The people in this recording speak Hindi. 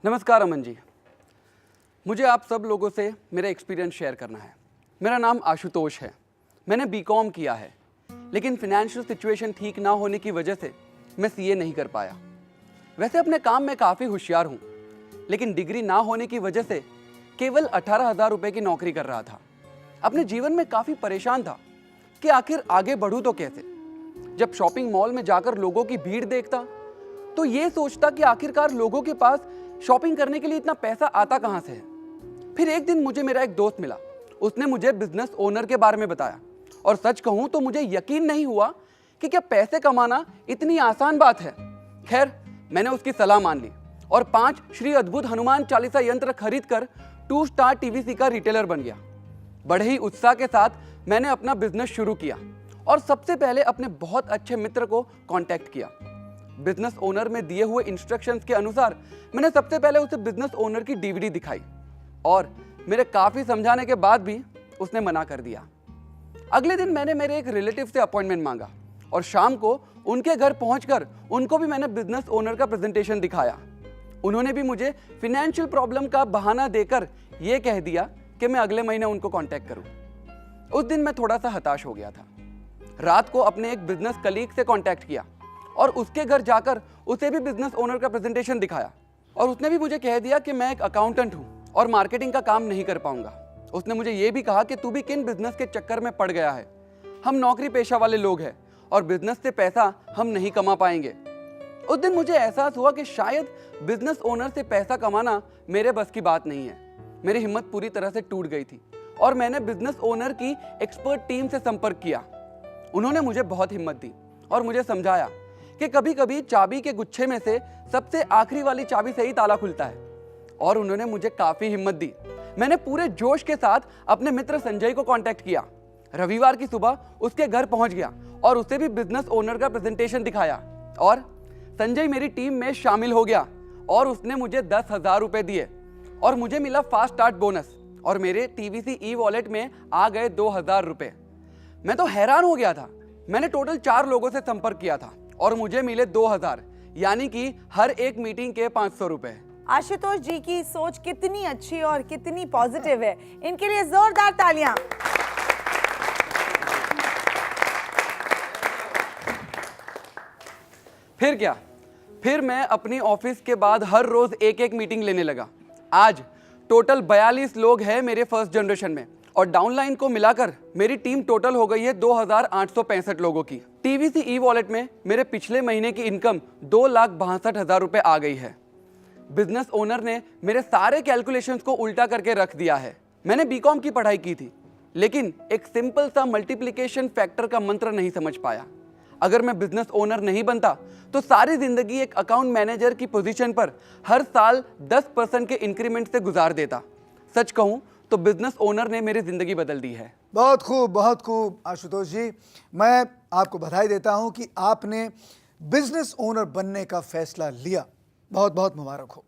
नमस्कार अमन जी, मुझे आप सब लोगों से मेरा एक्सपीरियंस शेयर करना है। मेरा नाम आशुतोष है। मैंने बीकॉम किया है, लेकिन फाइनेंशियल सिचुएशन ठीक ना होने की वजह से मैं सीए नहीं कर पाया। वैसे अपने काम में काफ़ी होशियार हूँ, लेकिन डिग्री ना होने की वजह से केवल 18,000 रुपये की नौकरी कर रहा था। अपने जीवन में काफ़ी परेशान था कि आखिर आगे बढ़ूँ तो कैसे। जब शॉपिंग मॉल में जाकर लोगों की भीड़ देखता तो ये सोचता कि आखिरकार लोगों के पास शॉपिंग करने के लिए इतना पैसा आता कहाँ से है। फिर एक दिन मुझे मेरा एक दोस्त मिला। उसने मुझे बिजनेस ओनर के बारे में बताया और सच कहूँ तो मुझे यकीन नहीं हुआ कि क्या पैसे कमाना इतनी आसान बात है। खैर, मैंने उसकी सलाह मान ली और 5 श्री अद्भुत हनुमान चालीसा यंत्र खरीद कर 2 स्टार टीवीसी का रिटेलर बन गया। बड़े ही उत्साह के साथ मैंने अपना बिजनेस शुरू किया और सबसे पहले अपने बहुत अच्छे मित्र को कांटेक्ट किया। बिजनेस ओनर में दिए हुए इंस्ट्रक्शंस के अनुसार मैंने सबसे पहले उसे बिजनेस ओनर की डीवीडी दिखाई और मेरे काफ़ी समझाने के बाद भी उसने मना कर दिया। अगले दिन मैंने मेरे एक रिलेटिव से अपॉइंटमेंट मांगा और शाम को उनके घर पहुंचकर उनको भी मैंने बिजनेस ओनर का प्रेजेंटेशन दिखाया। उन्होंने भी मुझे फिनेंशियल प्रॉब्लम का बहाना देकर यह कह दिया कि मैं अगले महीने उनको कांटेक्ट करूं। उस दिन मैं थोड़ा सा हताश हो गया था। रात को अपने एक बिजनेस कलीग से कांटेक्ट किया और उसके घर जाकर उसे भी बिजनेस ओनर का प्रेजेंटेशन दिखाया और उसने भी मुझे कह दिया कि मैं एक अकाउंटेंट हूं और मार्केटिंग का काम नहीं कर पाऊंगा। उसने मुझे यह भी कहा कि तू भी किन बिजनेस के चक्कर में पड़ गया है। हम नौकरी पेशा वाले लोग हैं और बिजनेस से पैसा हम नहीं कमा पाएंगे। उस दिन मुझे एहसास हुआ कि शायद बिजनेस ओनर से पैसा कमाना मेरे बस की बात नहीं है। मेरी हिम्मत पूरी तरह से टूट गई थी और मैंने बिजनेस ओनर की एक्सपर्ट टीम से संपर्क किया। उन्होंने मुझे बहुत हिम्मत दी और मुझे समझाया कि कभी कभी चाबी के गुच्छे में से सबसे आखिरी वाली चाबी से ही ताला खुलता है, और उन्होंने मुझे काफी हिम्मत दी। मैंने पूरे जोश के साथ अपने मित्र संजय को कांटेक्ट किया। रविवार की सुबह उसके घर पहुंच गया और उसे भी बिजनेस ओनर का प्रेजेंटेशन दिखाया और संजय मेरी टीम में शामिल हो गया और उसने मुझे 10,000 रुपए दिए और मुझे मिला फास्ट स्टार्ट बोनस और मेरे टीवीसी ई वॉलेट में आ गए 2,000 रुपए। मैं तो हैरान हो गया था। मैंने टोटल 4 लोगों से संपर्क किया था और मुझे मिले 2,000, यानी कि हर एक मीटिंग के 500 रुपए। आशुतोष जी की सोच कितनी अच्छी और कितनी पॉजिटिव है, इनके लिए जोरदार तालियां। फिर क्या, फिर मैं अपनी ऑफिस के बाद हर रोज एक एक मीटिंग लेने लगा। आज टोटल 42 लोग हैं मेरे फर्स्ट जनरेशन में और डाउनलाइन को मिलाकर मेरी टीम टोटल हो गई है 2,865 लोगों की। टीवीसी ई वॉलेट में मेरे पिछले महीने की इनकम 2,62,000 रुपए आ गई है। बिजनेस ओनर ने मेरे सारे कैलकुलेशंस को उल्टा करके रख दिया है। मैंने बीकॉम की पढ़ाई की थी, लेकिन एक सिंपल सा मल्टीप्लिकेशन फैक्टर का मंत्र नहीं समझ पाया। अगर मैं बिजनेस ओनर नहीं बनता तो सारी जिंदगी एक अकाउंट मैनेजर की पोजीशन पर हर साल 10% के इंक्रीमेंट से गुजार देता। सच कहूं तो बिजनेस ओनर ने मेरी जिंदगी बदल दी है। बहुत खूब आशुतोष जी, मैं आपको बधाई देता हूं कि आपने बिजनेस ओनर बनने का फैसला लिया। बहुत बहुत मुबारक हो।